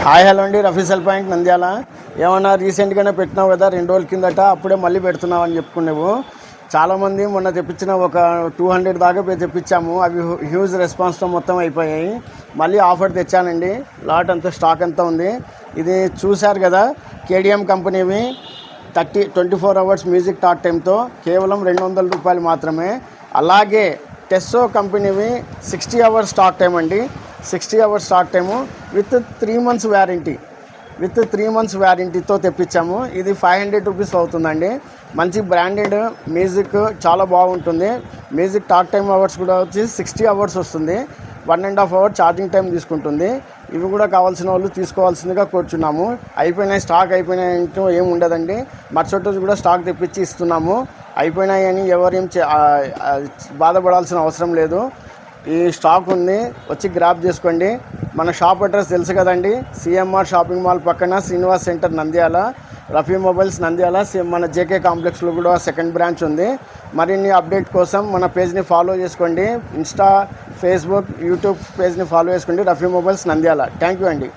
Hi hello అండి, Rafi cell point Nandyal. ఏమన్నా రీసెంట్గానే పెట్టినావు కదా 2 రోజుల కిందట, అప్పుడే మళ్ళీ పెడుతున్నావు అని చెప్పుకునేవు. చాలామంది మొన్న తెప్పించిన ఒక 200 దాకా తెప్పించాము. అవి హ్యూజ్ రెస్పాన్స్తో మొత్తం అయిపోయాయి. మళ్ళీ ఆఫర్ తెచ్చానండి. లాట్ అంతా స్టాక్ అంతా ఉంది. ఇది చూశారు కదా, కేడిఎం కంపెనీవి 24 అవర్స్ మ్యూజిక్ టాక్ టైంతో కేవలం 200 రూపాయలు మాత్రమే. అలాగే టెస్సో కంపెనీవి 60 అవర్స్ స్టాక్ టైం అండి. 60 hours stock time with 3 months warranty. 3 months వ్యారంటీతో తెప్పించాము. ఇది 500 రూపీస్ అవుతుందండి. మంచి బ్రాండెడ్ మ్యూజిక్, చాలా బాగుంటుంది. మ్యూజిక్ టాక్ టైం అవర్స్ కూడా వచ్చి 60 అవర్స్ వస్తుంది. 1.5 hour ఛార్జింగ్ టైం తీసుకుంటుంది. ఇవి కూడా కావాల్సిన వాళ్ళు తీసుకోవాల్సిందిగా కోరుచున్నాము. స్టాక్ అయిపోయినాయంటూ ఏమి ఉండదండి. మరుసటి రోజు కూడా స్టాక్ తెప్పించి ఇస్తున్నాము. అయిపోయినాయని ఎవరేం బాధపడాల్సిన అవసరం లేదు. ఈ స్టాక్ ఉంది, వచ్చి గ్రాప్ చేసుకోండి. మన షాప్ అడ్రస్ తెలుసు కదండి, సిఎంఆర్ షాపింగ్ మాల్ పక్కన శ్రీనివాస్ సెంటర్ నంద్యాల, రఫీ మొబైల్స్ నంద్యాల. మన జేకే కాంప్లెక్స్లో కూడా సెకండ్ బ్రాంచ్ ఉంది. మరిన్ని అప్డేట్ కోసం మన పేజ్ని ఫాలో చేసుకోండి. ఇన్స్టా, ఫేస్బుక్, యూట్యూబ్ పేజ్ని ఫాలో చేసుకోండి. Rafi mobiles Nandyal. Thank you అండి.